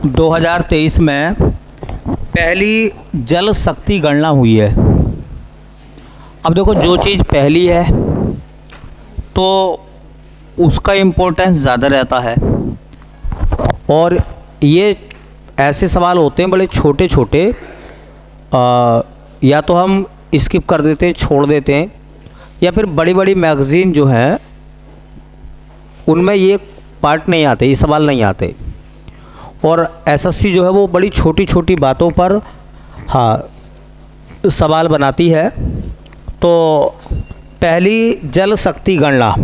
2023 में पहली जल शक्ति गणना हुई है। अब देखो, जो चीज़ पहली है तो उसका इम्पोर्टेंस ज़्यादा रहता है, और ये ऐसे सवाल होते हैं बड़े छोटे छोटे, या तो हम स्किप कर देते हैं, छोड़ देते हैं, या फिर बड़ी बड़ी मैगज़ीन जो है उनमें ये पार्ट नहीं आते, ये सवाल नहीं आते। और एसएससी जो है वो बड़ी छोटी छोटी बातों पर सवाल बनाती है। तो पहली जल शक्ति गणना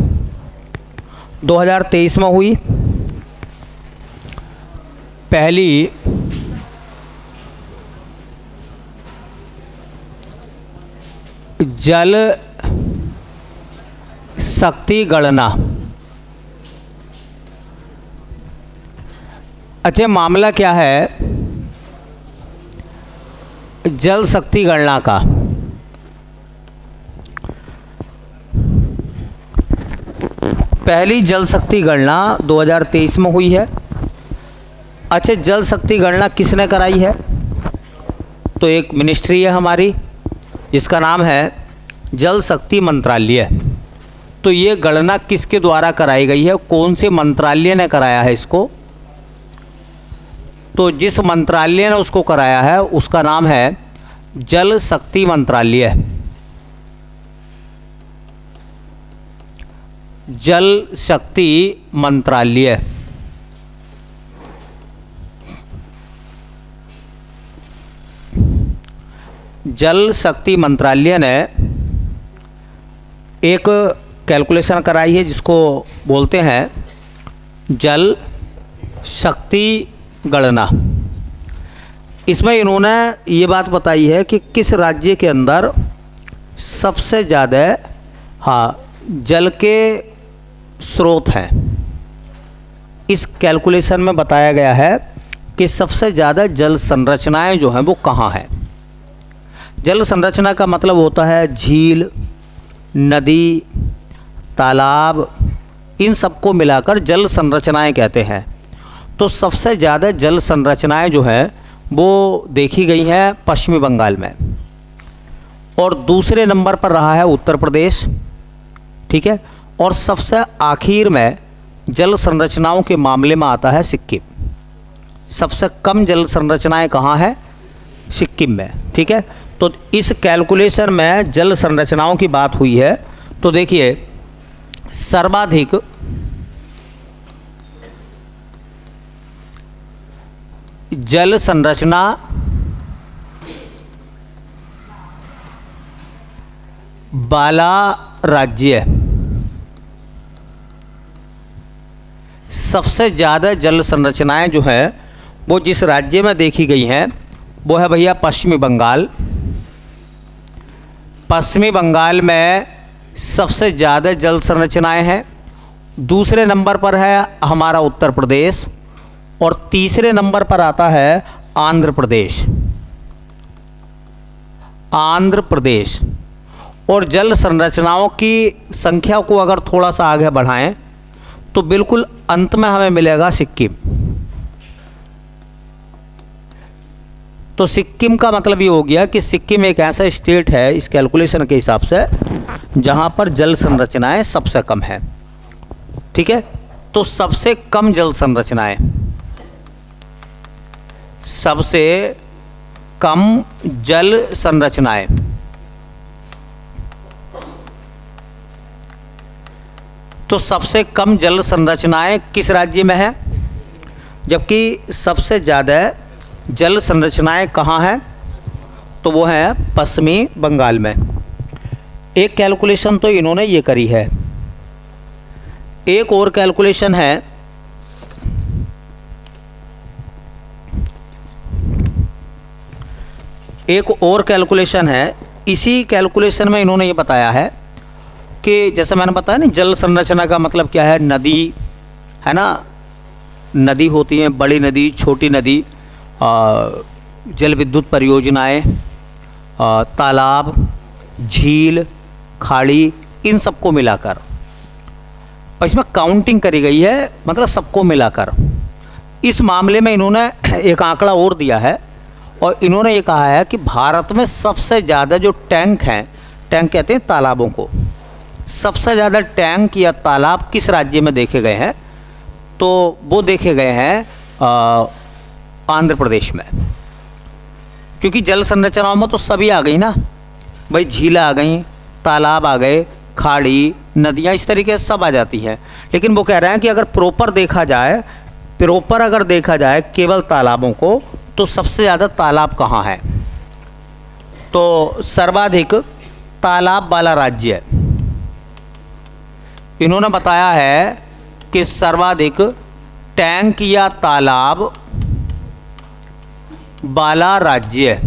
2023 में हुई। पहली जल शक्ति गणना। अच्छा, मामला क्या है जल शक्ति गणना का? पहली जल शक्ति गणना 2023 में हुई है। अच्छा, जल शक्ति गणना किसने कराई है? तो एक मिनिस्ट्री है हमारी, इसका नाम है जल शक्ति मंत्रालय। तो ये गणना किसके द्वारा कराई गई है, कौन से मंत्रालय ने कराया है इसको? तो जिस मंत्रालय ने उसको कराया है उसका नाम है जल शक्ति मंत्रालय। जल शक्ति मंत्रालय। जल शक्ति मंत्रालय ने एक कैलकुलेशन कराई है जिसको बोलते हैं जल शक्ति गणना। इसमें इन्होंने ये बात बताई है कि किस राज्य के अंदर सबसे ज़्यादा जल के स्रोत हैं। इस कैलकुलेशन में बताया गया है कि सबसे ज़्यादा जल संरचनाएं जो हैं वो कहाँ हैं। जल संरचना का मतलब होता है झील, नदी, तालाब, इन सबको मिलाकर जल संरचनाएं कहते हैं। तो सबसे ज़्यादा जल संरचनाएं जो हैं वो देखी गई हैं पश्चिमी बंगाल में, और दूसरे नंबर पर रहा है उत्तर प्रदेश, ठीक है। और सबसे आखिर में जल संरचनाओं के मामले में आता है सिक्किम। सबसे कम जल संरचनाएं कहाँ हैं? सिक्किम में, ठीक है। तो इस कैलकुलेशन में जल संरचनाओं की बात हुई है। तो देखिए, सर्वाधिक जल संरचना वाला राज्य, सबसे ज़्यादा जल संरचनाएं जो है वो जिस राज्य में देखी गई हैं वो है भैया पश्चिमी बंगाल। पश्चिमी बंगाल में सबसे ज़्यादा जल संरचनाएं हैं। दूसरे नंबर पर है हमारा उत्तर प्रदेश, और तीसरे नंबर पर आता है आंध्र प्रदेश। आंध्र प्रदेश। और जल संरचनाओं की संख्या को अगर थोड़ा सा आगे बढ़ाएं तो बिल्कुल अंत में हमें मिलेगा सिक्किम। तो सिक्किम का मतलब ये हो गया कि सिक्किम एक ऐसा स्टेट है इस कैलकुलेशन के हिसाब से जहां पर जल संरचनाएं सबसे कम है, ठीक है। तो सबसे कम जल संरचनाएं, सबसे कम जल संरचनाएं, तो सबसे कम जल संरचनाएं किस राज्य में है, जबकि सबसे ज़्यादा जल संरचनाएं कहाँ हैं? तो वो है पश्चिमी बंगाल में। एक कैलकुलेशन तो इन्होंने ये करी है। एक और कैलकुलेशन है, एक और कैलकुलेशन है। इसी कैलकुलेशन में इन्होंने ये बताया है कि जैसे मैंने बताया ना, जल संरचना का मतलब क्या है? नदी है ना, नदी होती है, बड़ी नदी, छोटी नदी, जल विद्युत परियोजनाएं, तालाब, झील, खाड़ी, इन सबको मिलाकर, और इसमें काउंटिंग करी गई है, मतलब सबको मिलाकर। इस मामले में इन्होंने एक आंकड़ा और दिया है और इन्होंने ये कहा है कि भारत में सबसे ज़्यादा जो टैंक हैं, टैंक कहते हैं तालाबों को, सबसे ज़्यादा टैंक या तालाब किस राज्य में देखे गए हैं, तो वो देखे गए हैं आंध्र प्रदेश में। क्योंकि जल संरचनाओं में तो सभी आ गई ना भाई, झीलें आ गई, तालाब आ गए, खाड़ी, नदियाँ, इस तरीके से सब आ जाती हैं। लेकिन वो कह रहे हैं कि अगर प्रॉपर देखा जाए केवल तालाबों को, तो सबसे ज़्यादा तालाब कहाँ है? तो सर्वाधिक तालाब वाला राज्य इन्होंने बताया है कि सर्वाधिक टैंक या तालाब वाला राज्य,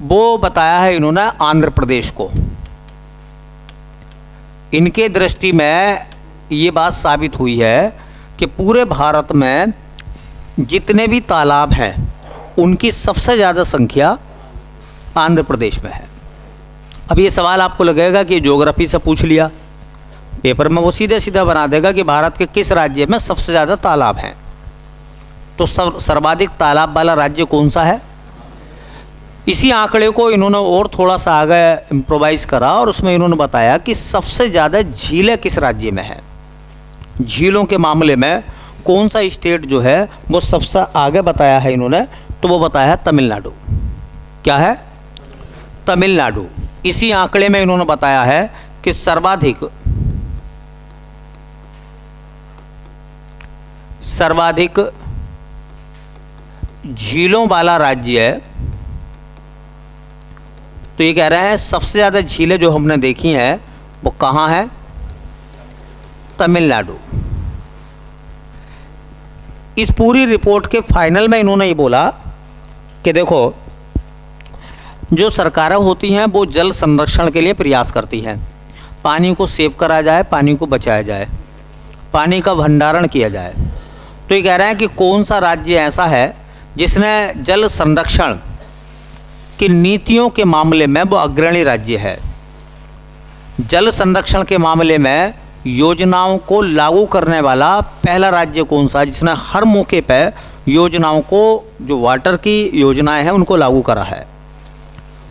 वो बताया है इन्होंने आंध्र प्रदेश को। इनके दृष्टि में ये बात साबित हुई है कि पूरे भारत में जितने भी तालाब हैं उनकी सबसे ज़्यादा संख्या आंध्र प्रदेश में है। अब ये सवाल आपको लगेगा कि ज्योग्राफी से पूछ लिया, पेपर में वो सीधे सीधा बना देगा कि भारत के किस राज्य में सबसे ज़्यादा तालाब हैं। तो सर्वाधिक तालाब वाला राज्य कौन सा है? इसी आंकड़े को इन्होंने और थोड़ा सा आगे इम्प्रोवाइज़ करा और उसमें इन्होंने बताया कि सबसे ज़्यादा झीलें किस राज्य में है। झीलों के मामले में कौन सा स्टेट जो है वो सबसे आगे बताया है इन्होंने, तो वो बताया है तमिलनाडु। क्या है? तमिलनाडु। इसी आंकड़े में इन्होंने बताया है कि सर्वाधिक झीलों वाला राज्य है। तो ये कह रहे हैं सबसे ज़्यादा झीलें जो हमने देखी हैं वो कहाँ है? तमिलनाडु। इस पूरी रिपोर्ट के फाइनल में इन्होंने ये बोला कि देखो, जो सरकारें होती हैं वो जल संरक्षण के लिए प्रयास करती हैं, पानी को सेव करा जाए, पानी को बचाया जाए, पानी का भंडारण किया जाए। तो ये कह रहे हैं कि कौन सा राज्य ऐसा है जिसने जल संरक्षण की नीतियों के मामले में वो अग्रणी राज्य है। जल संरक्षण के मामले में योजनाओं को लागू करने वाला पहला राज्य कौन सा है जिसने हर मौके पर योजनाओं को, जो वाटर की योजनाएं हैं, उनको लागू करा है?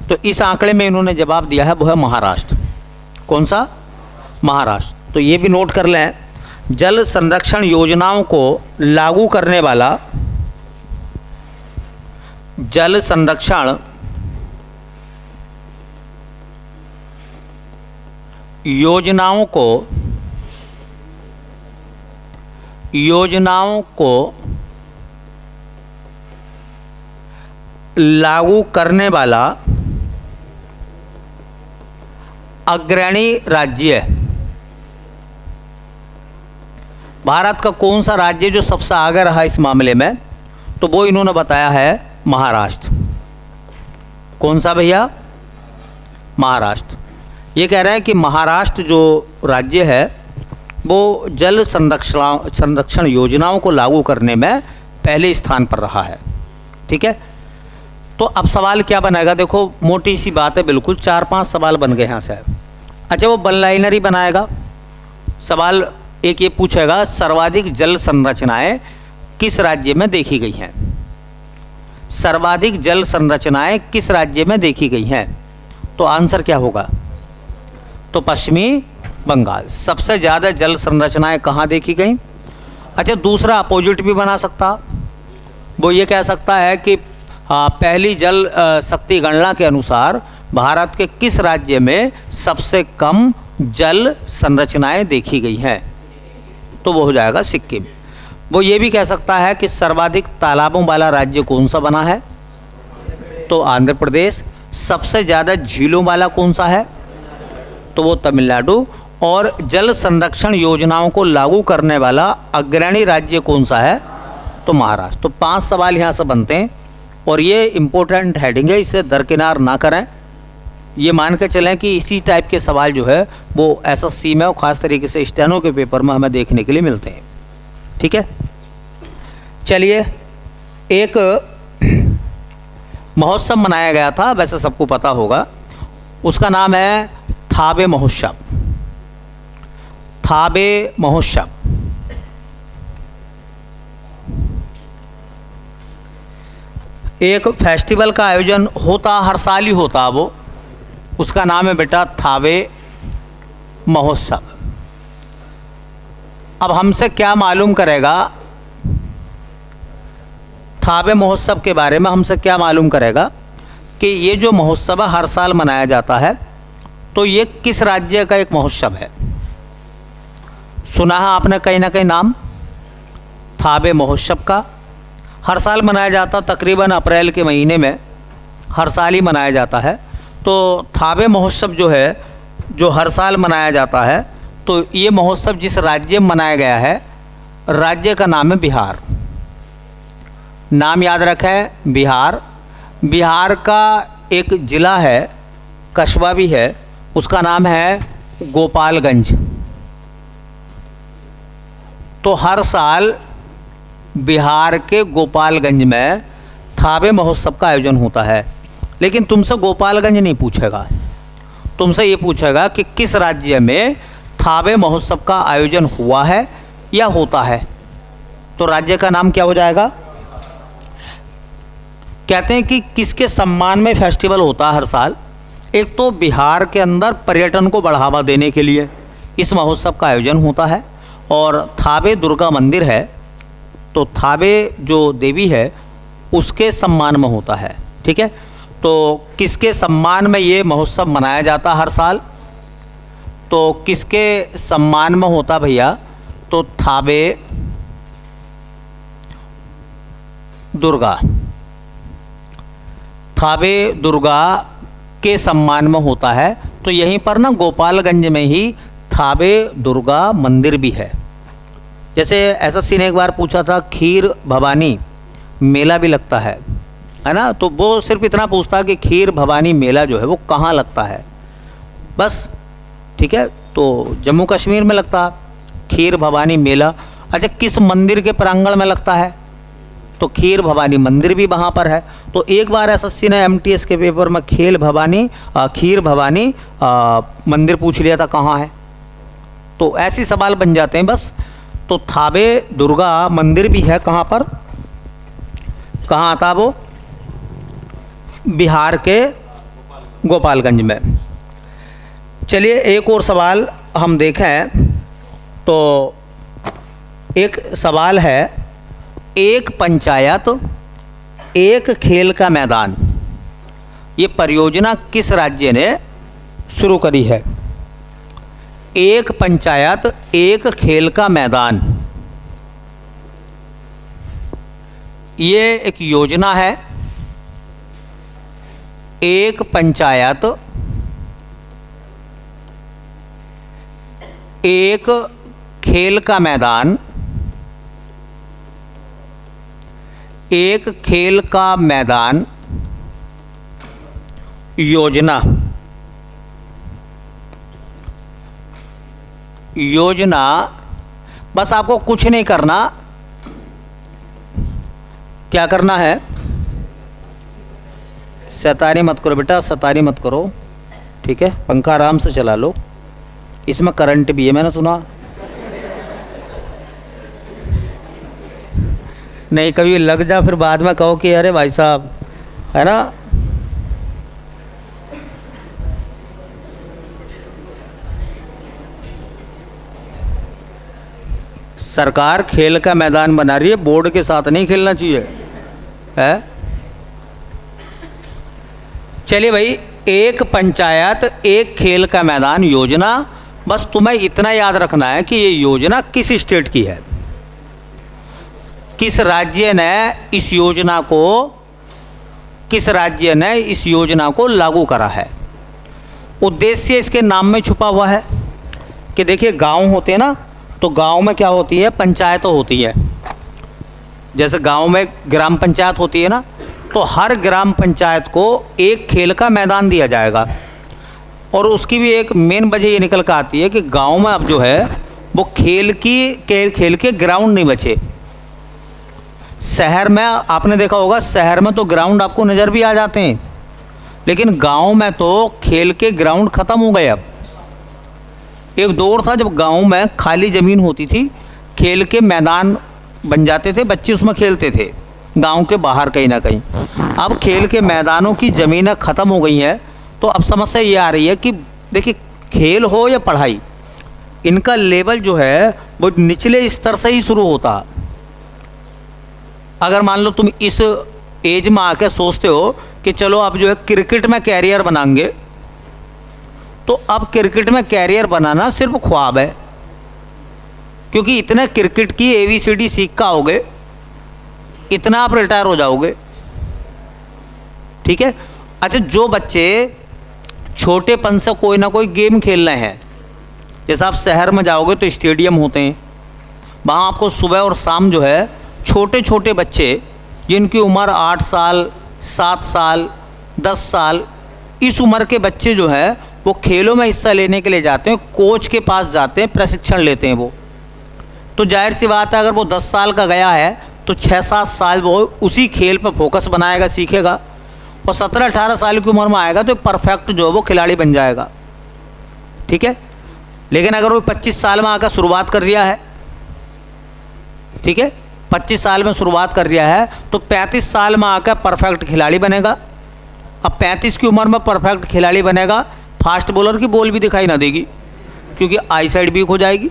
तो इस आंकड़े में इन्होंने जवाब दिया है वो है महाराष्ट्र। कौन सा? महाराष्ट्र। तो ये भी नोट कर लें, जल संरक्षण योजनाओं को लागू करने वाला, जल संरक्षण योजनाओं को लागू करने वाला अग्रणी राज्य, भारत का कौन सा राज्य जो सबसे आगे रहा इस मामले में? तो वो इन्होंने बताया है महाराष्ट्र। कौन सा भैया? महाराष्ट्र। ये कह रहे हैं कि महाराष्ट्र जो राज्य है वो जल संरक्षण योजनाओं को लागू करने में पहले स्थान पर रहा है। ठीक है, तो अब सवाल क्या बनेगा? देखो, मोटी सी बात है, बिल्कुल 4-5 सवाल बन गए यहाँ से। अच्छा, वो वन लाइनर ही बनाएगा। सवाल एक ये पूछेगा, सर्वाधिक जल संरचनाएं किस राज्य में देखी गई हैं? सर्वाधिक जल संरचनाएं किस राज्य में देखी गई हैं? तो आंसर क्या होगा? तो पश्चिमी बंगाल। सबसे ज़्यादा जल संरचनाएं कहाँ देखी गई? अच्छा, दूसरा अपोजिट भी बना सकता, वो ये कह सकता है कि पहली जल शक्ति गणना के अनुसार भारत के किस राज्य में सबसे कम जल संरचनाएं देखी गई हैं? तो वो हो जाएगा सिक्किम। वो ये भी कह सकता है कि सर्वाधिक तालाबों वाला राज्य कौन सा बना है? तो आंध्र प्रदेश। सबसे ज़्यादा झीलों वाला कौन सा है? तो वो तमिलनाडु। और जल संरक्षण योजनाओं को लागू करने वाला अग्रणी राज्य कौन सा है? तो महाराष्ट्र। तो 5 सवाल यहाँ से बनते हैं और ये इम्पोर्टेंट हेडिंग है, इसे दरकिनार ना करें। ये मान के चलें कि इसी टाइप के सवाल जो है वो एसएससी में और ख़ास तरीके से स्टेनो के पेपर में हमें देखने के लिए मिलते हैं। ठीक है, चलिए, एक महोत्सव मनाया गया था, वैसे सबको पता होगा, उसका नाम है थाबे महोत्सव। थाबे महोत्सव एक फेस्टिवल का आयोजन होता, हर साल ही होता वो, उसका नाम है बेटा थावे महोत्सव। अब हमसे क्या मालूम करेगा थावे महोत्सव के बारे में, हमसे क्या मालूम करेगा कि ये जो महोत्सव हर साल मनाया जाता है तो ये किस राज्य का एक महोत्सव है। सुना है आपने कहीं ना कहीं नाम थावे महोत्सव का, हर साल मनाया जाता, तकरीबन अप्रैल के महीने में हर साल ही मनाया जाता है। तो थावे महोत्सव जो है, जो हर साल मनाया जाता है, तो ये महोत्सव जिस राज्य में मनाया गया है, राज्य का नाम है बिहार। नाम याद रखें, बिहार। बिहार का एक ज़िला है, कस्बा भी है, उसका नाम है गोपालगंज। तो हर साल बिहार के गोपालगंज में थावे महोत्सव का आयोजन होता है। लेकिन तुमसे गोपालगंज नहीं पूछेगा, तुमसे ये पूछेगा कि किस राज्य में थावे महोत्सव का आयोजन हुआ है या होता है। तो राज्य का नाम क्या हो जाएगा। कहते हैं कि किसके सम्मान में फेस्टिवल होता है हर साल। एक तो बिहार के अंदर पर्यटन को बढ़ावा देने के लिए इस महोत्सव का आयोजन होता है, और थावे दुर्गा मंदिर है, तो थावे जो देवी है उसके सम्मान में होता है। ठीक है, तो किसके सम्मान में ये महोत्सव मनाया जाता हर साल, तो किसके सम्मान में होता भैया, तो थावे दुर्गा, थावे दुर्गा के सम्मान में होता है। तो यहीं पर ना गोपालगंज में ही थावे दुर्गा मंदिर भी है। जैसे एसएससी ने एक बार पूछा था खीर भवानी मेला भी लगता है ना, तो वो सिर्फ इतना पूछता कि खीर भवानी मेला जो है वो कहाँ लगता है, बस। ठीक है, तो जम्मू कश्मीर में लगता खीर भवानी मेला। अच्छा, किस मंदिर के प्रांगण में लगता है, तो खीर भवानी मंदिर भी वहाँ पर है। तो एक बार एसएससी ने एमटीएस के पेपर में खीर भवानी मंदिर पूछ लिया था कहाँ है। तो ऐसे सवाल बन जाते हैं बस। तो थावे दुर्गा मंदिर भी है कहाँ पर, कहाँ आता वो, बिहार के गोपालगंज में। चलिए एक और सवाल हम देखें, तो एक सवाल है, एक पंचायत एक खेल का मैदान, ये परियोजना किस राज्य ने शुरू करी है। एक पंचायत एक खेल का मैदान, ये एक योजना है। एक पंचायत एक खेल का मैदान, एक खेल का मैदान योजना। योजना बस आपको कुछ नहीं करना, क्या करना है, शैतानी मत करो बेटा, शैतानी मत करो। ठीक है, पंखा आराम से चला लो, इसमें करंट भी है मैंने सुना। नहीं कभी लग जा फिर बाद में कहो कि अरे भाई साहब, है ना। सरकार खेल का मैदान बना रही है, बोर्ड के साथ नहीं खेलना चाहिए है। चलिए भाई, एक पंचायत एक खेल का मैदान योजना, बस तुम्हें इतना याद रखना है कि ये योजना किस स्टेट की है, किस राज्य ने इस योजना को, किस राज्य ने इस योजना को लागू करा है। उद्देश्य इसके नाम में छुपा हुआ है कि देखिए गांव होते हैं ना, तो गांव में क्या होती है, पंचायत होती है। जैसे गांव में ग्राम पंचायत होती है ना, तो हर ग्राम पंचायत को एक खेल का मैदान दिया जाएगा। और उसकी भी एक मेन वजह ये निकल कर आती है कि गांव में अब जो है वो खेल के ग्राउंड नहीं बचे। शहर में आपने देखा होगा, शहर में तो ग्राउंड आपको नज़र भी आ जाते हैं, लेकिन गांव में तो खेल के ग्राउंड ख़त्म हो गए। अब एक दौर था जब गांव में खाली ज़मीन होती थी, खेल के मैदान बन जाते थे, बच्चे उसमें खेलते थे। गांव के बाहर कहीं ना कहीं। अब खेल के मैदानों की ज़मीनें ख़त्म हो गई हैं, तो अब समस्या ये आ रही है कि देखिए, खेल हो या पढ़ाई, इनका लेवल जो है वो निचले स्तर से ही शुरू होता। अगर मान लो तुम इस एज में आके सोचते हो कि चलो अब जो है क्रिकेट में कैरियर बनाएंगे, तो अब क्रिकेट में कैरियर बनाना सिर्फ ख्वाब है, क्योंकि इतने क्रिकेट की ABCD सीख का होगे, इतना आप रिटायर हो जाओगे। ठीक है। अच्छा, जो बच्चे छोटेपन से कोई ना कोई गेम खेल रहे हैं, जैसे आप शहर में जाओगे तो स्टेडियम होते हैं, वहाँ आपको सुबह और शाम जो है छोटे छोटे बच्चे जिनकी उम्र 8 साल, 7 साल, 10 साल, इस उम्र के बच्चे जो है वो खेलों में हिस्सा लेने के लिए जाते हैं, कोच के पास जाते हैं, प्रशिक्षण लेते हैं वो। तो जाहिर सी बात है, अगर वो 10 साल का गया है तो 6-7 साल वो उसी खेल पर फोकस बनाएगा, सीखेगा, और 17-18 साल की उम्र में आएगा तो परफेक्ट जो है वो खिलाड़ी बन जाएगा। ठीक है। लेकिन अगर वो 25 साल में आकर शुरुआत कर दिया है, ठीक है, 25 साल में शुरुआत कर दिया है, तो 35 साल में आकर परफेक्ट खिलाड़ी बनेगा। अब 35 की उम्र में परफेक्ट खिलाड़ी बनेगा, फास्ट बॉलर की बॉल भी दिखाई ना देगी, क्योंकि आई साइड वीक हो जाएगी,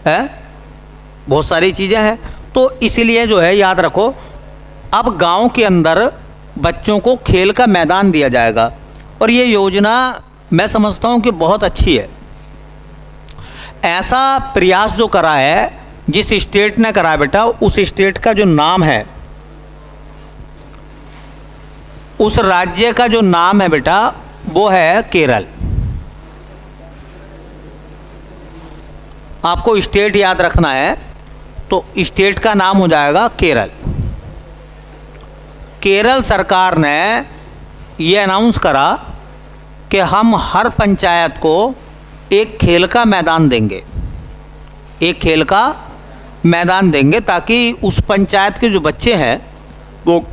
है, बहुत सारी चीज़ें हैं। तो इसीलिए जो है याद रखो, अब गांव के अंदर बच्चों को खेल का मैदान दिया जाएगा, और ये योजना मैं समझता हूँ कि बहुत अच्छी है। ऐसा प्रयास जो करा है, जिस स्टेट ने करा बेटा, उस स्टेट का जो नाम है, उस राज्य का जो नाम है बेटा, वो है केरल। आपको स्टेट याद रखना है, तो स्टेट का नाम हो जाएगा केरल। केरल सरकार ने ये अनाउंस करा कि हम हर पंचायत को एक खेल का मैदान देंगे, एक खेल का मैदान देंगे, ताकि उस पंचायत के जो बच्चे हैं वो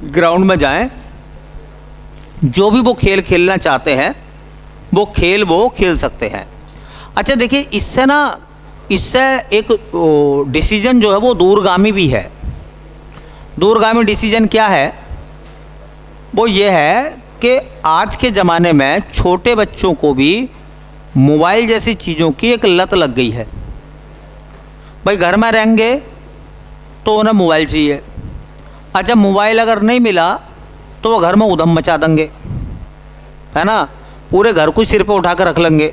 ग्राउंड में जाएं, जो भी वो खेल खेलना चाहते हैं वो खेल सकते हैं। अच्छा देखिए, इससे एक डिसीजन जो है वो दूरगामी भी है। दूरगामी डिसीजन क्या है? वो ये है कि आज के ज़माने में छोटे बच्चों को भी मोबाइल जैसी चीज़ों की एक लत लग गई है। भाई घर में रहेंगे तो उन्हें मोबाइल चाहिए। अच्छा, मोबाइल अगर नहीं मिला तो वो घर में उधम मचा देंगे, है ना, पूरे घर को सिर पे उठा कर रख लेंगे।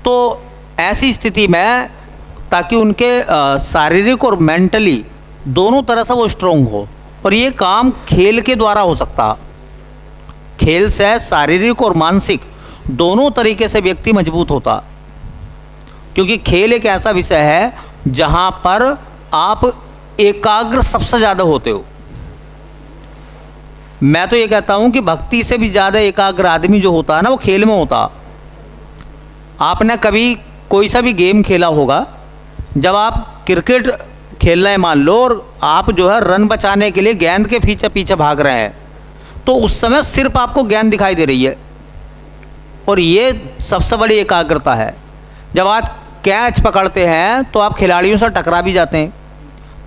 तो ऐसी स्थिति में, ताकि उनके शारीरिक और मेंटली दोनों तरह से वो स्ट्रोंग हो, और ये काम खेल के द्वारा हो सकता। खेल से शारीरिक और मानसिक दोनों तरीके से व्यक्ति मजबूत होता, क्योंकि खेल एक ऐसा विषय है जहाँ पर आप एकाग्र सबसे ज़्यादा होते हो। मैं तो ये कहता हूँ कि भक्ति से भी ज़्यादा एकाग्र आदमी जो होता है ना, वो खेल में होता। आपने कभी कोई सा भी गेम खेला होगा, जब आप क्रिकेट खेल रहे हैं मान लो, और आप जो है रन बचाने के लिए गेंद के पीछे पीछे भाग रहे हैं, तो उस समय सिर्फ आपको गेंद दिखाई दे रही है, और ये सबसे बड़ी एकाग्रता है। जब आज कैच पकड़ते हैं तो आप खिलाड़ियों से टकरा भी जाते हैं।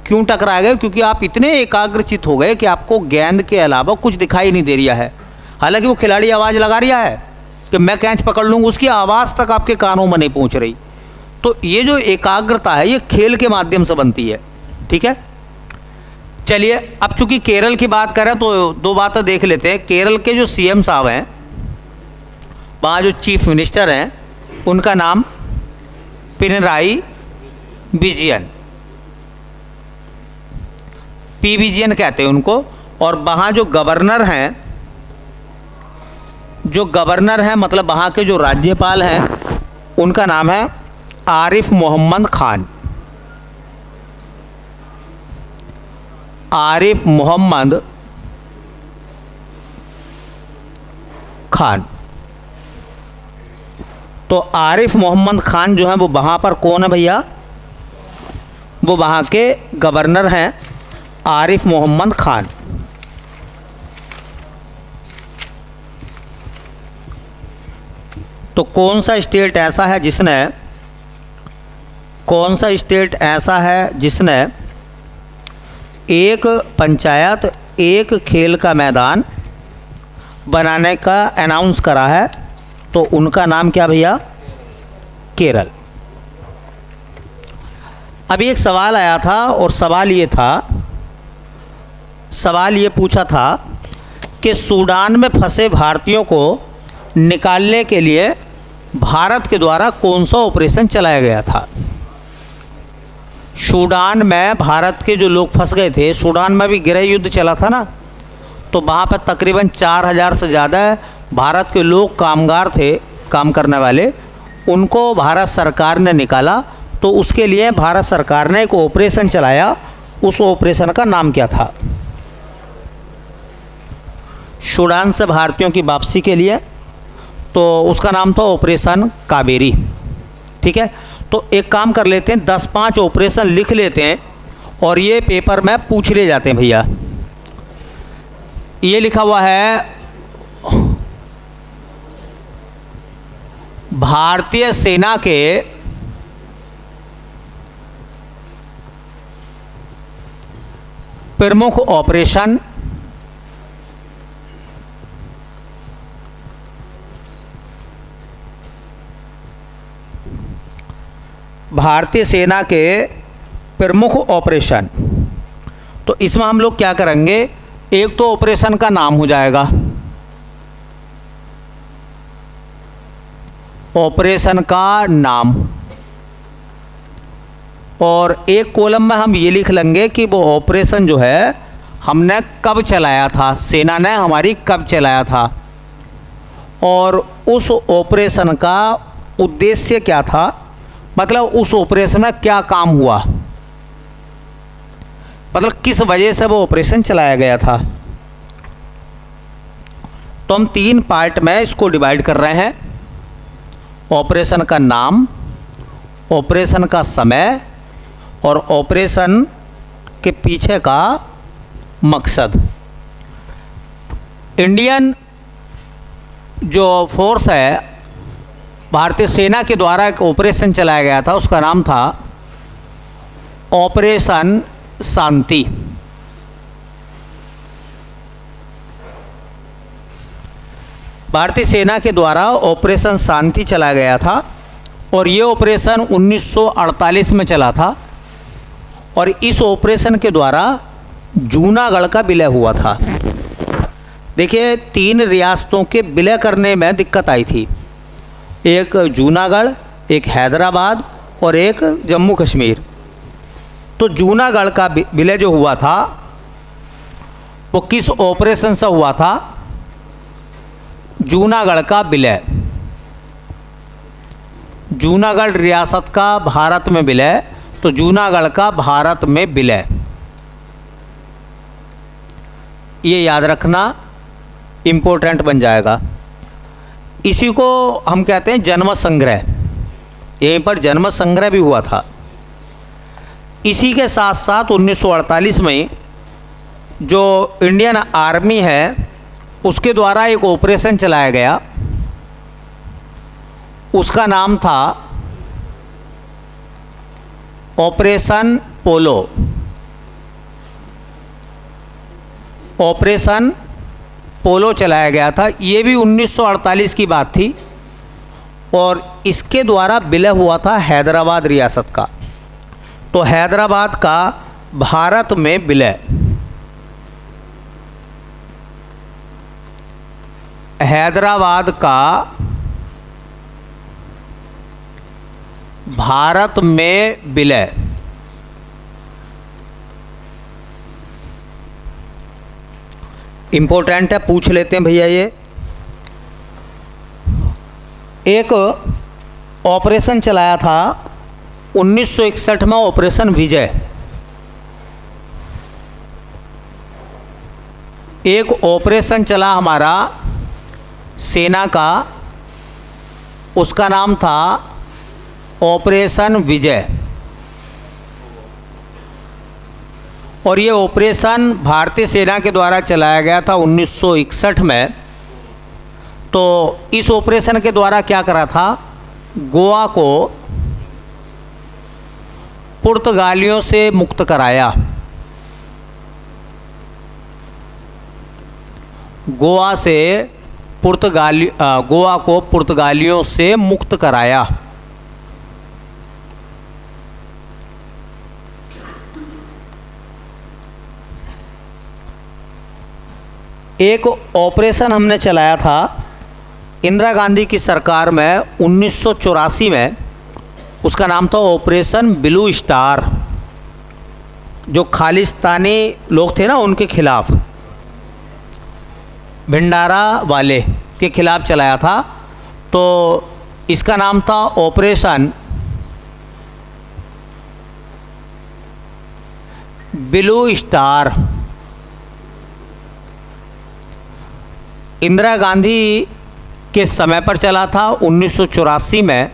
क्यों टकरा गए? क्योंकि आप इतने एकाग्रचित हो गए कि आपको गेंद के अलावा कुछ दिखाई नहीं दे रहा है। हालांकि वो खिलाड़ी आवाज़ लगा रहा है कि मैं कैच पकड़ लूँगा, उसकी आवाज़ तक आपके कानों में नहीं पहुँच रही। तो ये जो एकाग्रता है, ये खेल के माध्यम से बनती है। ठीक है, चलिए अब चूँकि केरल की बात करें तो दो बातें देख लेते हैं। केरल के जो CM साहब हैं, वहाँ जो चीफ मिनिस्टर हैं, उनका नाम पिनराई विजयन, P विजयन कहते हैं उनको। और वहाँ जो गवर्नर हैं, मतलब वहाँ के जो राज्यपाल हैं, उनका नाम है आरिफ मोहम्मद खान। आरिफ मोहम्मद खान। तो आरिफ मोहम्मद खान जो है वो वहाँ पर कौन है भैया? वो वहाँ के गवर्नर हैं, आरिफ मोहम्मद खान। तो कौन सा स्टेट ऐसा है जिसने एक पंचायत एक खेल का मैदान बनाने का अनाउंस करा है, तो उनका नाम क्या भैया? केरल। अभी एक सवाल आया था और सवाल ये पूछा था कि सूडान में फंसे भारतीयों को निकालने के लिए भारत के द्वारा कौन सा ऑपरेशन चलाया गया था? सूडान में भारत के जो लोग फंस गए थे, सूडान में भी गृह युद्ध चला था ना, तो वहाँ पर तकरीबन 4000 से ज़्यादा भारत के लोग कामगार थे, काम करने वाले, उनको भारत सरकार ने निकाला। तो उसके लिए भारत सरकार ने एक ऑपरेशन चलाया। उस ऑपरेशन का नाम क्या था? सूडान से भारतीयों की वापसी के लिए, तो उसका नाम था ऑपरेशन कावेरी। ठीक है, तो एक काम कर लेते हैं, 10-5 ऑपरेशन लिख लेते हैं और ये पेपर में पूछ ले जाते हैं भैया। ये लिखा हुआ है भारतीय सेना के प्रमुख ऑपरेशन, भारतीय सेना के प्रमुख ऑपरेशन। तो इसमें हम लोग क्या करेंगे, एक तो ऑपरेशन का नाम हो जाएगा, ऑपरेशन का नाम, और एक कॉलम में हम ये लिख लेंगे कि वो ऑपरेशन जो है हमने कब चलाया था, सेना ने हमारी कब चलाया था, और उस ऑपरेशन का उद्देश्य क्या था, मतलब उस ऑपरेशन में क्या काम हुआ, मतलब किस वजह से वो ऑपरेशन चलाया गया था। तो हम 3 पार्ट में इसको डिवाइड कर रहे हैं, ऑपरेशन का नाम, ऑपरेशन का समय और ऑपरेशन के पीछे का मकसद। इंडियन जो फोर्स है, भारतीय सेना के द्वारा एक ऑपरेशन चलाया गया था, उसका नाम था ऑपरेशन शांति। भारतीय सेना के द्वारा ऑपरेशन शांति चलाया गया था और ये ऑपरेशन 1948 में चला था और इस ऑपरेशन के द्वारा जूनागढ़ का विलय हुआ था। देखिए, 3 रियासतों के विलय करने में दिक्कत आई थी, एक जूनागढ़, एक हैदराबाद और एक जम्मू कश्मीर। तो जूनागढ़ का विलय जो हुआ था वो किस ऑपरेशन से हुआ था? जूनागढ़ का विलय, जूनागढ़ रियासत का भारत में विलय, तो जूनागढ़ का भारत में विलय, ये याद रखना इम्पोर्टेंट बन जाएगा। इसी को हम कहते हैं जन्म संग्रह, यहीं पर जन्म संग्रह भी हुआ था। इसी के साथ साथ 1948 में जो इंडियन आर्मी है उसके द्वारा एक ऑपरेशन चलाया गया, उसका नाम था ऑपरेशन पोलो। ऑपरेशन पोलो चलाया गया था, ये भी 1948 की बात थी और इसके द्वारा विलय हुआ था हैदराबाद रियासत का। तो हैदराबाद का भारत में विलय, हैदराबाद का भारत में विलय, इम्पोर्टेंट है, पूछ लेते हैं भैया। ये एक ऑपरेशन चलाया था 1961 में, ऑपरेशन विजय। एक ऑपरेशन चला हमारा सेना का, उसका नाम था ऑपरेशन विजय, और ये ऑपरेशन भारतीय सेना के द्वारा चलाया गया था 1961 में। तो इस ऑपरेशन के द्वारा क्या करा था, गोवा को पुर्तगालियों से मुक्त कराया। गोवा से गोवा को पुर्तगालियों से मुक्त कराया? एक ऑपरेशन हमने चलाया था इंदिरा गांधी की सरकार में 1984 में, उसका नाम था ऑपरेशन ब्लू स्टार। जो खालिस्तानी लोग थे ना, उनके खिलाफ, भंडारा वाले के खिलाफ चलाया था। तो इसका नाम था operation blue star. Indira Gandhi के समय पर चला था 1984 में,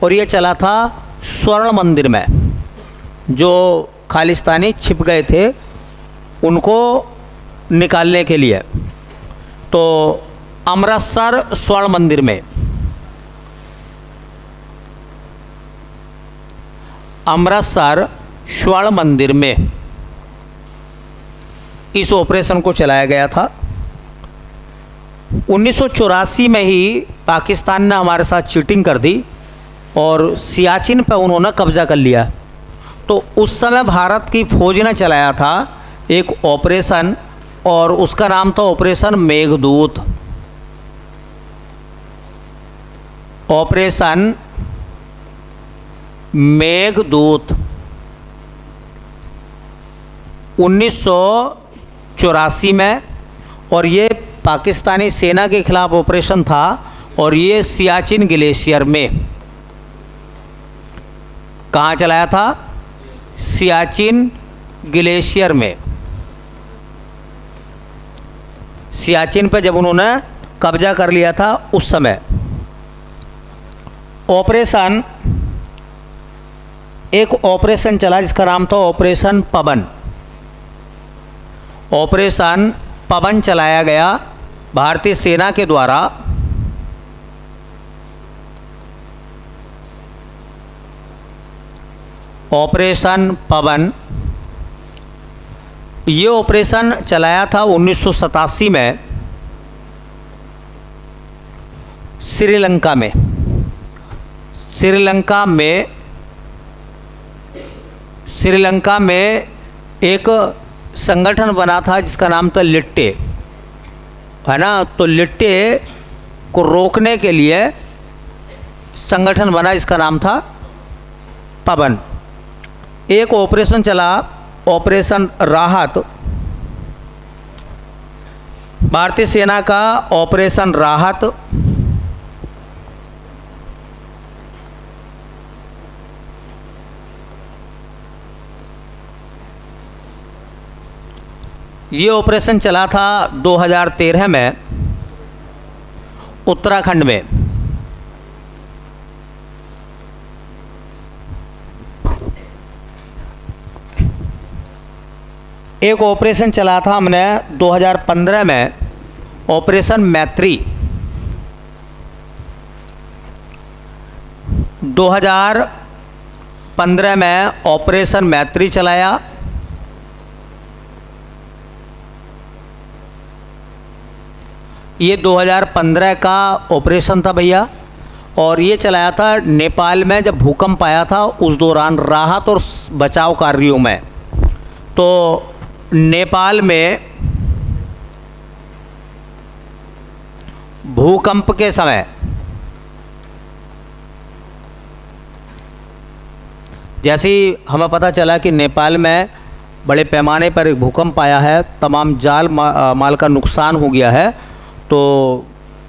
और ये चला था स्वर्ण मंदिर में। जो खालिस्तानी छिप गए थे उनको निकालने के लिए। तो अमृतसर स्वर्ण मंदिर में, अमृतसर स्वर्ण मंदिर में इस ऑपरेशन को चलाया गया था। 1984 में ही पाकिस्तान ने हमारे साथ चीटिंग कर दी और सियाचिन पर उन्होंने कब्ज़ा कर लिया। तो उस समय भारत की फ़ौज ने चलाया था एक ऑपरेशन, और उसका नाम था ऑपरेशन मेघदूत। ऑपरेशन मेघदूत 1984 में, और ये पाकिस्तानी सेना के खिलाफ ऑपरेशन था, और ये सियाचिन ग्लेशियर में। कहाँ चलाया था? सियाचिन ग्लेशियर में। सियाचिन पे जब उन्होंने कब्जा कर लिया था उस समय। ऑपरेशन, एक ऑपरेशन चला जिसका नाम था ऑपरेशन पवन। ऑपरेशन पवन चलाया गया भारतीय सेना के द्वारा। ऑपरेशन पवन, ये ऑपरेशन चलाया था 1987 में श्रीलंका में। श्रीलंका में एक संगठन बना था जिसका नाम था लिट्टे, है ना। तो लिट्टे को रोकने के लिए संगठन बना जिसका नाम था पवन। एक ऑपरेशन चला, ऑपरेशन राहत, भारतीय सेना का ऑपरेशन राहत। ये ऑपरेशन चला था 2013 में उत्तराखंड में। एक ऑपरेशन चला था हमने 2015 में, ऑपरेशन मैत्री। 2015 में ऑपरेशन मैत्री चलाया। ये 2015 का ऑपरेशन था भैया, और ये चलाया था नेपाल में जब भूकंप आया था उस दौरान राहत और बचाव कार्यों में। तो नेपाल में भूकंप के समय जैसे ही हमें पता चला कि नेपाल में बड़े पैमाने पर एक भूकंप आया है, तमाम जाल माल का नुकसान हो गया है, तो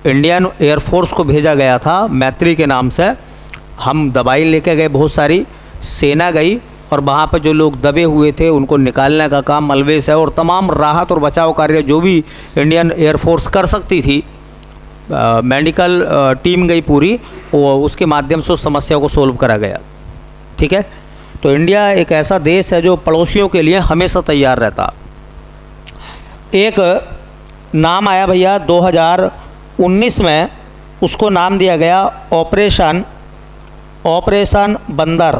इंडियन एयरफोर्स को भेजा गया था मैत्री के नाम से। हम दवाई लेके गए, बहुत सारी सेना गई, और वहाँ पर जो लोग दबे हुए थे उनको निकालने का काम मलबे से, और तमाम राहत और बचाव कार्य जो भी इंडियन एयरफोर्स कर सकती थी, मेडिकल टीम गई पूरी, वो उसके माध्यम से उस समस्या को सोल्व करा गया। ठीक है, तो इंडिया एक ऐसा देश है जो पड़ोसियों के लिए हमेशा तैयार रहता। एक नाम आया भैया 2019 में, उसको नाम दिया गया ऑपरेशन बंदर।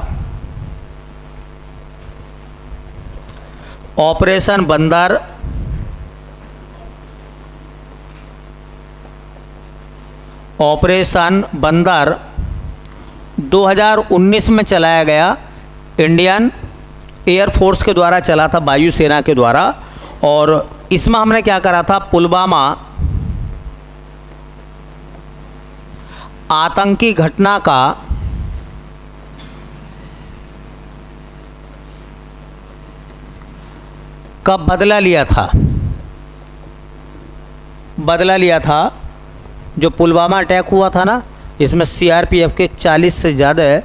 ऑपरेशन बंदर ऑपरेशन बंदर 2019 में चलाया गया, इंडियन एयरफोर्स के द्वारा चला था, वायुसेना के द्वारा। और इसमें हमने क्या करा था, पुलवामा आतंकी घटना का बदला लिया था। जो पुलवामा अटैक हुआ था ना, इसमें सीआरपीएफ के 40 से ज़्यादा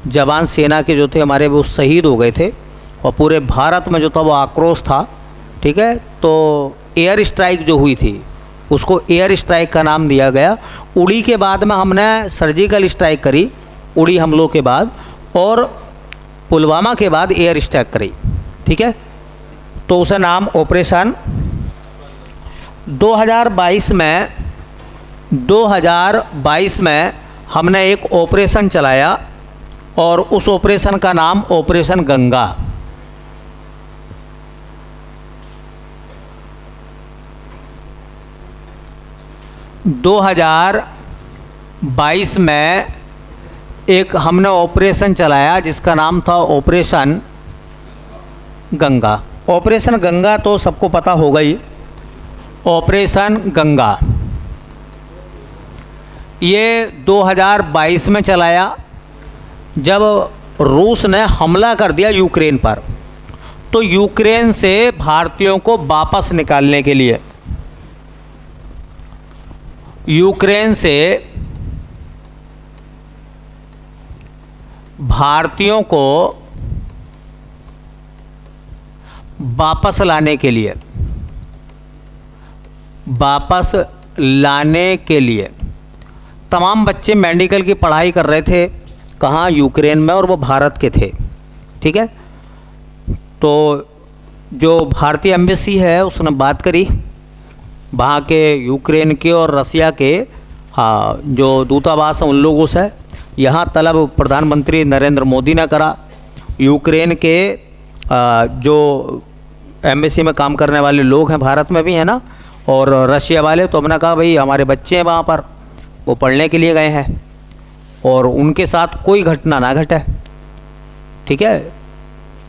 जवान सेना के जो थे हमारे, वो शहीद हो गए थे। और पूरे भारत में जो था वो आक्रोश था, ठीक है। तो एयर स्ट्राइक जो हुई थी उसको एयर स्ट्राइक का नाम दिया गया। उड़ी के बाद में हमने सर्जिकल स्ट्राइक करी, उड़ी हमलों के बाद, और पुलवामा के बाद एयर स्ट्राइक करी, ठीक है। तो उसे नाम ऑपरेशन 2022 में हमने एक ऑपरेशन चलाया, और उस ऑपरेशन का नाम ऑपरेशन गंगा। दो 2022 में एक हमने ऑपरेशन चलाया जिसका नाम था ऑपरेशन गंगा। ऑपरेशन गंगा तो सबको पता होगा ही। ऑपरेशन गंगा ये 2022 में चलाया जब रूस ने हमला कर दिया यूक्रेन पर। तो यूक्रेन से भारतीयों को वापस निकालने के लिए, यूक्रेन से भारतीयों को वापस लाने के लिए तमाम बच्चे मेडिकल की पढ़ाई कर रहे थे, कहाँ, यूक्रेन में, और वो भारत के थे, ठीक है। तो जो भारतीय एम्बेसी है उसने बात करी वहाँ के यूक्रेन के और रसिया के, हाँ, जो दूतावास हैं उन लोगों से। यहाँ तलब प्रधानमंत्री नरेंद्र मोदी ने करा। यूक्रेन के जो एम्बेसी में काम करने वाले लोग हैं, भारत में भी हैं ना, और रशिया वाले, तो हमने कहा भाई हमारे बच्चे हैं वहाँ पर, वो पढ़ने के लिए गए हैं, और उनके साथ कोई घटना ना घटे, ठीक है,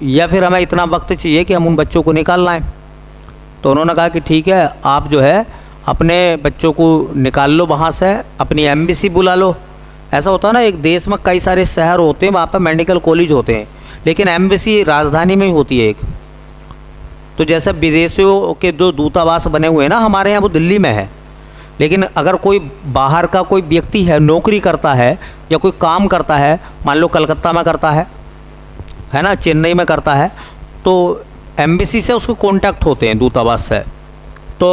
या फिर हमें इतना वक्त चाहिए कि हम उन बच्चों को निकाल लाएं। तो उन्होंने कहा कि ठीक है, आप जो है अपने बच्चों को निकाल लो वहाँ से, अपनी एम्बेसी बुला लो। ऐसा होता है ना, एक देश में कई सारे शहर होते हैं, वहाँ पर मेडिकल कॉलेज होते हैं, लेकिन एम्बेसी राजधानी में ही होती है एक। तो जैसे विदेशियों के जो दूतावास बने हुए हैं ना हमारे यहाँ, वो दिल्ली में है, लेकिन अगर कोई बाहर का कोई व्यक्ति है, नौकरी करता है या कोई काम करता है, मान लो कलकत्ता में करता है ना, चेन्नई में करता है, तो एम्बेसी से उसको कांटेक्ट होते हैं, दूतावास से। तो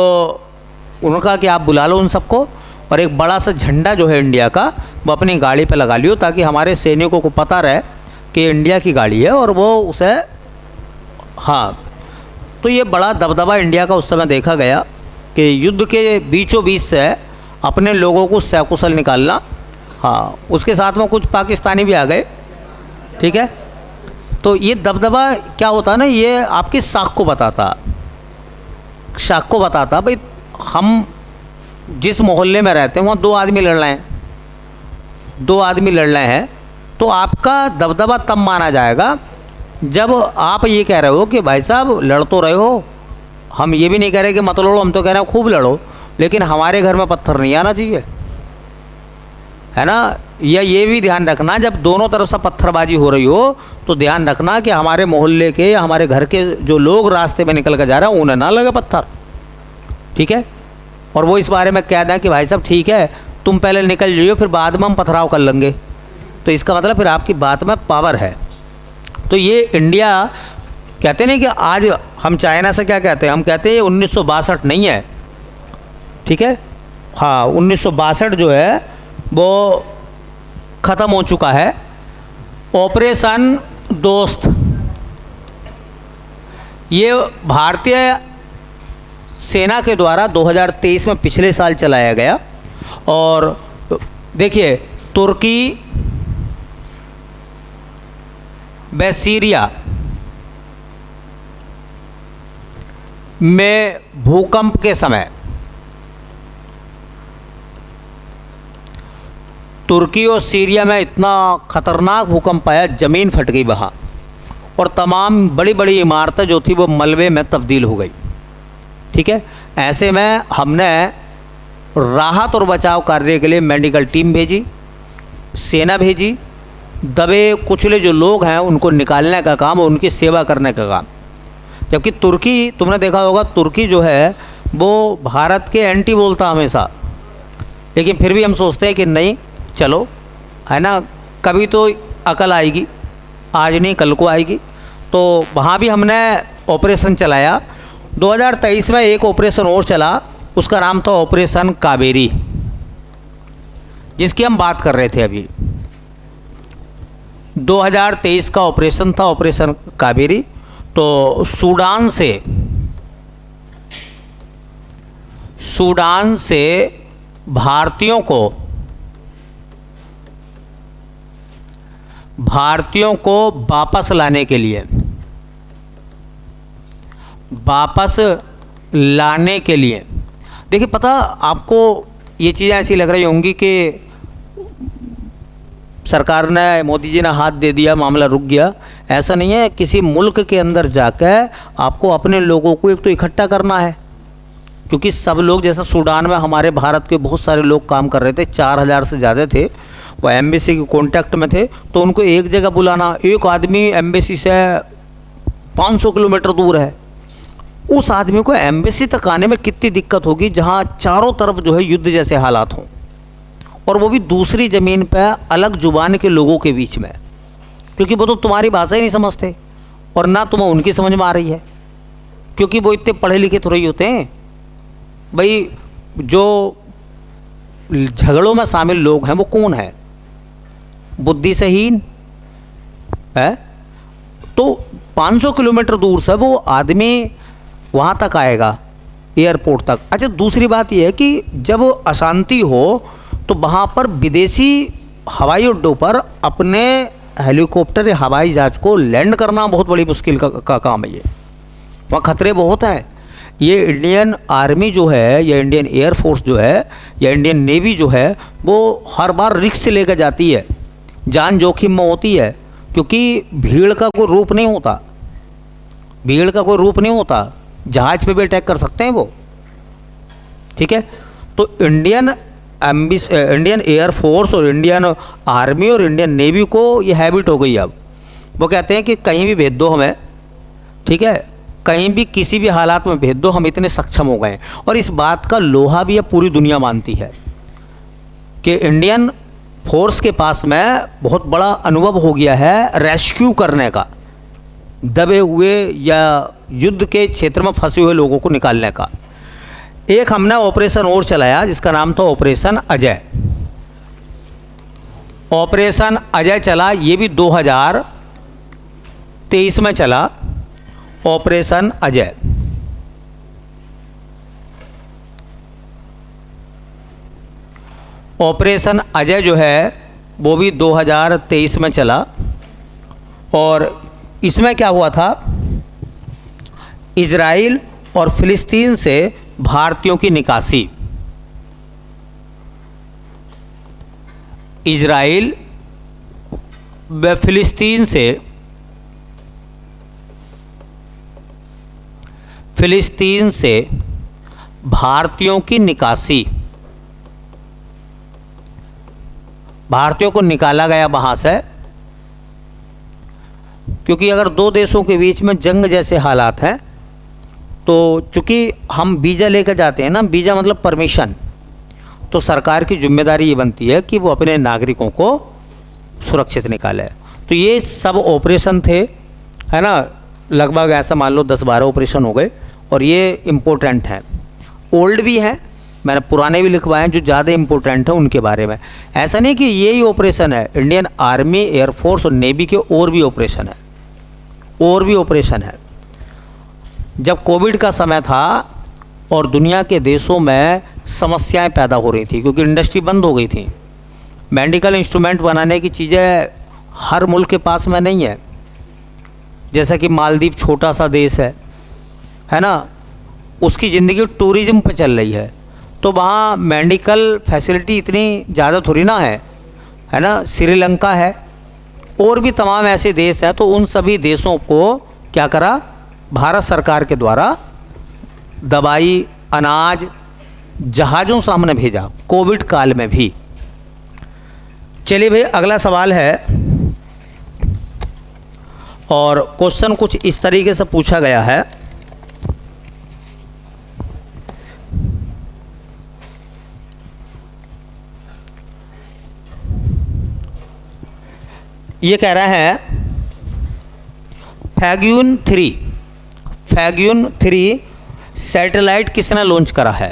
उन्होंने कहा कि आप बुला लो उन सबको, और एक बड़ा सा झंडा जो है इंडिया का वो अपनी गाड़ी पे लगा लियो, ताकि हमारे सैनिकों को पता रहे कि इंडिया की गाड़ी है और वो उसे, हाँ। तो ये बड़ा दबदबा इंडिया का उस समय देखा गया कि युद्ध के बीचों बीच से अपने लोगों को सकुशल निकालना, हाँ। उसके साथ में कुछ पाकिस्तानी भी आ गए, ठीक है। तो ये दबदबा क्या होता है ना, ये आपकी साख को बताता भाई हम जिस मोहल्ले में रहते हैं वहाँ दो आदमी लड़ रहे हैं, तो आपका दबदबा तब माना जाएगा जब आप ये कह रहे हो कि भाई साहब लड़ तो रहे हो, हम ये भी नहीं कह रहे कि मत लड़ो, हम तो कह रहे हैं खूब लड़ो, लेकिन हमारे घर में पत्थर नहीं आना चाहिए, है ना। या ये भी ध्यान रखना जब दोनों तरफ से पत्थरबाजी हो रही हो तो ध्यान रखना कि हमारे मोहल्ले के या हमारे घर के जो लोग रास्ते में निकल कर जा रहे हैं उन्हें ना लगे पत्थर, ठीक है। और वो इस बारे में कह दें कि भाई साहब ठीक है तुम पहले निकल जाइए, फिर बाद में हम पथराव कर लेंगे, तो इसका मतलब फिर आपकी बात में पावर है। तो ये इंडिया कहते नहीं कि आज हम चाइना से क्या कहते हैं, हम कहते हैं ये 1962 नहीं है, ठीक है, हाँ। 1962 जो है वो ख़त्म हो चुका है। ऑपरेशन दोस्त ये भारतीय सेना के द्वारा 2023 में पिछले साल चलाया गया। और देखिए तुर्की व सीरिया में भूकंप के समय तुर्की और सीरिया में इतना ख़तरनाक भूकंप आया, ज़मीन फट गई वहाँ, और तमाम बड़ी बड़ी इमारतें जो थी वो मलबे में तब्दील हो गई। ठीक है, ऐसे में हमने राहत और बचाव कार्य के लिए मेडिकल टीम भेजी, सेना भेजी, दबे कुचले जो लोग हैं उनको निकालने का काम और उनकी सेवा करने का काम। जबकि तुर्की, तुमने देखा होगा, तुर्की जो है वो भारत के एंटी बोलता हमेशा, लेकिन फिर भी हम सोचते हैं कि नहीं, चलो, है ना, कभी तो अकल आएगी, आज नहीं कल को आएगी। तो वहाँ भी हमने ऑपरेशन चलाया। 2023 में एक ऑपरेशन और चला, उसका नाम था ऑपरेशन कावेरी, जिसकी हम बात कर रहे थे अभी। 2023 का ऑपरेशन था ऑपरेशन कावेरी। तो सूडान से भारतीयों को वापस लाने के लिए, देखिए, पता आपको ये चीज़ें ऐसी लग रही होंगी कि सरकार ने, मोदी जी ने हाथ दे दिया, मामला रुक गया। ऐसा नहीं है। किसी मुल्क के अंदर जाकर आपको अपने लोगों को एक तो इकट्ठा करना है, क्योंकि सब लोग, जैसा सूडान में हमारे भारत के बहुत सारे लोग काम कर रहे थे, 4000 से ज़्यादा थे, वो एम्बेसी के कॉन्टैक्ट में थे। तो उनको एक जगह बुलाना, एक आदमी एम्बेसी से 500 किलोमीटर दूर है, उस आदमी को एम्बेसी तक आने में कितनी दिक्कत होगी, जहाँ चारों तरफ जो है युद्ध जैसे हालात हों, और वो भी दूसरी ज़मीन पर अलग जुबान के लोगों के बीच में, क्योंकि वो तो तुम्हारी भाषा ही नहीं समझते और ना तुम्हें उनकी समझ में आ रही है, क्योंकि वो इतने पढ़े लिखे थोड़े ही होते हैं। भाई, जो झगड़ों में शामिल लोग हैं वो कौन है? बुद्धि से हीन है। तो 500 किलोमीटर दूर से वो आदमी वहाँ तक आएगा, एयरपोर्ट तक। अच्छा, दूसरी बात यह है कि जब अशांति हो तो वहाँ पर विदेशी हवाई अड्डों पर अपने हेलीकॉप्टर या हवाई जहाज को लैंड करना बहुत बड़ी मुश्किल का काम है। ये वहाँ खतरे बहुत हैं। ये इंडियन आर्मी जो है, या इंडियन एयरफोर्स जो है, या इंडियन नेवी जो है, वो हर बार रिस्क लेकर जाती है, जान जोखिम में होती है, क्योंकि भीड़ का कोई रूप नहीं होता, जहाज पे भी अटैक कर सकते हैं वो। ठीक है, तो इंडियन एयरफोर्स और इंडियन आर्मी और इंडियन नेवी को ये हैबिट हो गई। अब वो कहते हैं कि कहीं भी भेज दो हमें, ठीक है, कहीं भी किसी भी हालात में भेज दो, हम इतने सक्षम हो गए। और इस बात का लोहा भी अब पूरी दुनिया मानती है कि इंडियन फोर्स के पास में बहुत बड़ा अनुभव हो गया है रेस्क्यू करने का, दबे हुए या युद्ध के क्षेत्र में फंसे हुए लोगों को निकालने का। एक हमने ऑपरेशन और चलाया जिसका नाम था ऑपरेशन अजय। ऑपरेशन अजय चला, ये भी 2023 में चला, ऑपरेशन अजय। ऑपरेशन अजय जो है वो भी 2023 में चला। और इसमें क्या हुआ था, इजराइल और फिलिस्तीन से भारतीयों की निकासी। इजराइल व फिलिस्तीन से भारतीयों की निकासी। भारतीयों को निकाला गया वहाँ से, क्योंकि अगर दो देशों के बीच में जंग जैसे हालात हैं तो चूँकि हम वीज़ा लेकर जाते हैं ना, वीज़ा मतलब परमिशन, तो सरकार की जिम्मेदारी ये बनती है कि वो अपने नागरिकों को सुरक्षित निकाले। तो ये सब ऑपरेशन थे, है ना, लगभग ऐसा मान लो 10-12 ऑपरेशन हो गए, और ये इम्पोर्टेंट हैं। ओल्ड भी हैं, मैंने पुराने भी लिखवाए हैं जो ज़्यादा इम्पोर्टेंट हैं उनके बारे में। ऐसा नहीं कि यही ऑपरेशन है, इंडियन आर्मी, एयरफोर्स और नेवी के और भी ऑपरेशन है। जब कोविड का समय था और दुनिया के देशों में समस्याएं पैदा हो रही थी क्योंकि इंडस्ट्री बंद हो गई थी, मेडिकल इंस्ट्रूमेंट बनाने की चीज़ें हर मुल्क के पास में नहीं है। जैसा कि मालदीव छोटा सा देश है ना, उसकी ज़िंदगी टूरिज़्म पे चल रही है, तो वहाँ मेडिकल फैसिलिटी इतनी ज़्यादा थोड़ी ना है। है ना, श्रीलंका है, और भी तमाम ऐसे देश हैं। तो उन सभी देशों को क्या करा, भारत सरकार के द्वारा दवाई, अनाज जहाज़ों से हमने भेजा कोविड काल में भी। चलिए भाई, अगला सवाल है, और क्वेश्चन कुछ इस तरीके से पूछा गया है। ये कह रहा है फैग्यून 3 सैटेलाइट किसने लॉन्च करा है।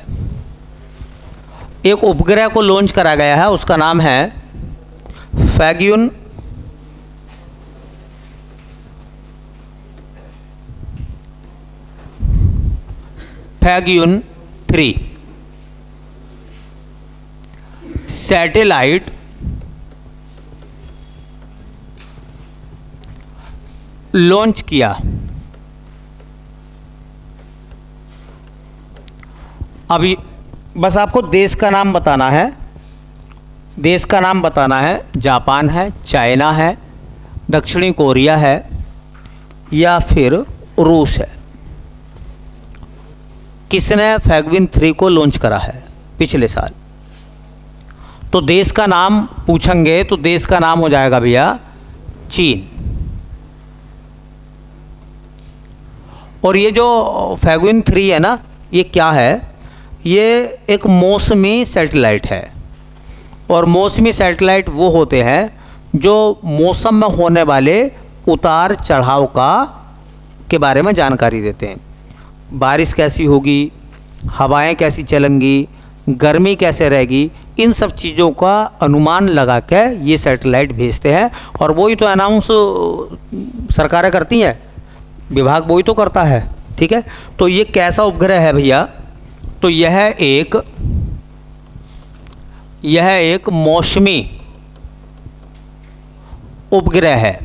एक उपग्रह को लॉन्च करा गया है, उसका नाम है फैग्यून 3 सैटेलाइट लॉन्च किया। अभी बस आपको देश का नाम बताना है, देश का नाम बताना है। जापान है, चाइना है, दक्षिणी कोरिया है, या फिर रूस है। किसने फैग्यून 3 को लॉन्च करा है पिछले साल। तो देश का नाम पूछेंगे तो देश का नाम हो जाएगा भैया चीन। और ये जो फैग्यून 3 है ना, ये क्या है, ये एक मौसमी सैटेलाइट है। और मौसमी सैटेलाइट वो होते हैं जो मौसम में होने वाले उतार चढ़ाव के बारे में जानकारी देते हैं। बारिश कैसी होगी, हवाएं कैसी चलेंगी, गर्मी कैसे रहेगी, इन सब चीज़ों का अनुमान लगा के ये सैटेलाइट भेजते हैं। और वही तो अनाउंस सरकारें करती हैं, विभाग वही तो करता है। ठीक है, तो ये कैसा उपग्रह है भैया, तो यह एक मौसमी उपग्रह है।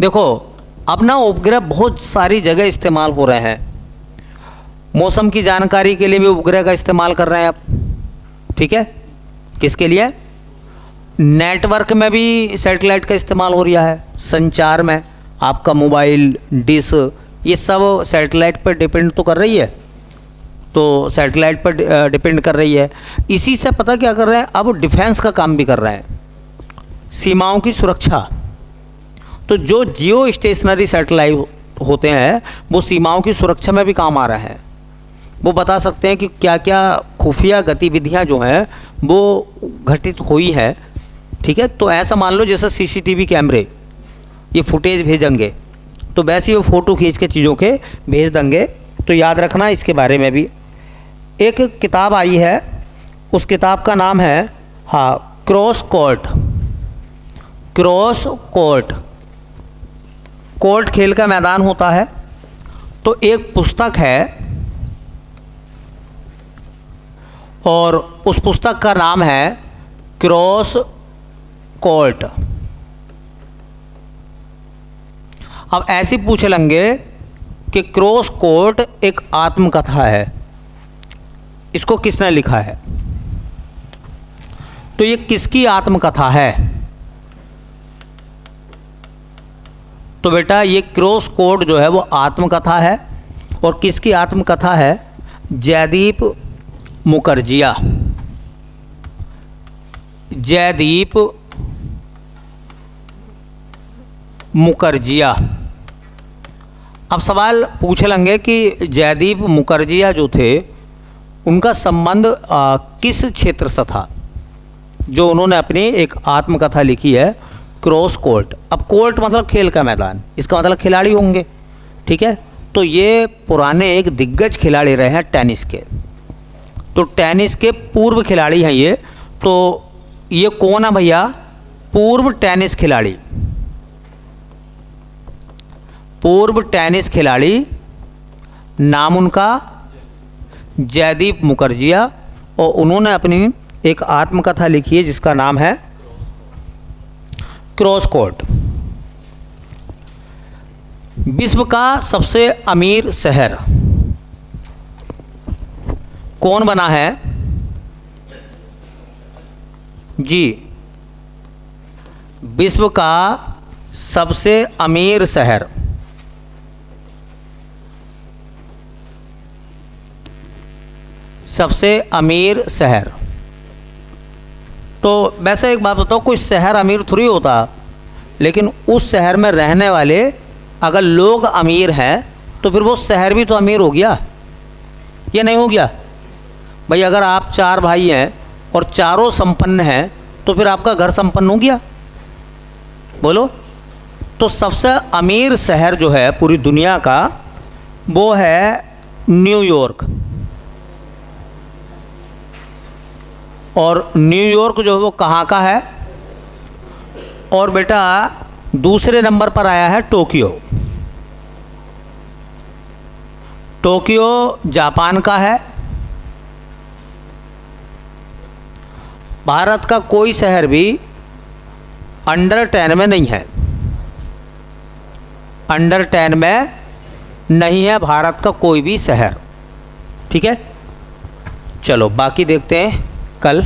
देखो, अब ना उपग्रह बहुत सारी जगह इस्तेमाल हो रहे हैं। मौसम की जानकारी के लिए भी उपग्रह का इस्तेमाल कर रहे हैं आप। ठीक है, किसके लिए, नेटवर्क में भी सैटेलाइट का इस्तेमाल हो रहा है। संचार में आपका मोबाइल, डिश, ये सब सैटेलाइट पर डिपेंड तो कर रही है, तो सैटेलाइट पर डिपेंड कर रही है। इसी से पता क्या कर रहे हैं, अब डिफेंस का काम भी कर रहे हैं, सीमाओं की सुरक्षा। तो जो जियो स्टेशनरी सैटेलाइट होते हैं वो सीमाओं की सुरक्षा में भी काम आ रहे हैं। वो बता सकते हैं कि क्या क्या खुफिया गतिविधियां जो हैं वो घटित हुई है। ठीक है, तो ऐसा मान लो जैसे सीसीटीवी कैमरे ये फुटेज भेजेंगे, तो वैसे ही वो फ़ोटो खींच के चीज़ों के भेज देंगे। तो याद रखना इसके बारे में भी। एक किताब आई है, उस किताब का नाम है क्रॉस कोर्ट। कोर्ट खेल का मैदान होता है। तो एक पुस्तक है और उस पुस्तक का नाम है क्रॉस कोर्ट। अब ऐसे पूछ लेंगे कि क्रॉस कोर्ट एक आत्मकथा है, इसको किसने लिखा है। तो ये किसकी आत्मकथा है। तो बेटा ये क्रॉस कोर्ट जो है वो आत्मकथा है। और किसकी आत्मकथा है, जयदीप मुखर्जिया। जयदीप मुखर्जिया। अब सवाल पूछ लेंगे कि जयदीप मुखर्जिया जो थे उनका संबंध किस क्षेत्र से था, जो उन्होंने अपनी एक आत्मकथा लिखी है क्रॉस कोर्ट। अब कोर्ट मतलब खेल का मैदान, इसका मतलब खिलाड़ी होंगे। ठीक है, तो ये पुराने एक दिग्गज खिलाड़ी रहे हैं टेनिस के। तो टेनिस के पूर्व खिलाड़ी हैं ये। तो ये कौन है भैया, पूर्व टेनिस खिलाड़ी। पूर्व टेनिस खिलाड़ी, नाम उनका जयदीप मुखर्जिया। और उन्होंने अपनी एक आत्मकथा लिखी है जिसका नाम है क्रॉस कोर्ट। विश्व का सबसे अमीर शहर कौन बना है, जी, विश्व का सबसे अमीर शहर। सबसे अमीर शहर। तो वैसे एक बात बताओ, कोई शहर अमीर थोड़ी होता, लेकिन उस शहर में रहने वाले अगर लोग अमीर हैं तो फिर वो शहर भी तो अमीर हो गया, या नहीं हो गया भाई? अगर आप 4 भाई हैं और चारों संपन्न हैं तो फिर आपका घर संपन्न हो गया, बोलो। तो सबसे अमीर शहर जो है पूरी दुनिया का वो है न्यूयॉर्क। और न्यूयॉर्क जो है वो कहाँ का है? और बेटा दूसरे नंबर पर आया है टोक्यो। टोक्यो जापान का है। भारत का कोई शहर भी अंडर 10 में नहीं है। अंडर 10 में नहीं है भारत का कोई भी शहर। ठीक है, चलो बाकी देखते हैं कल।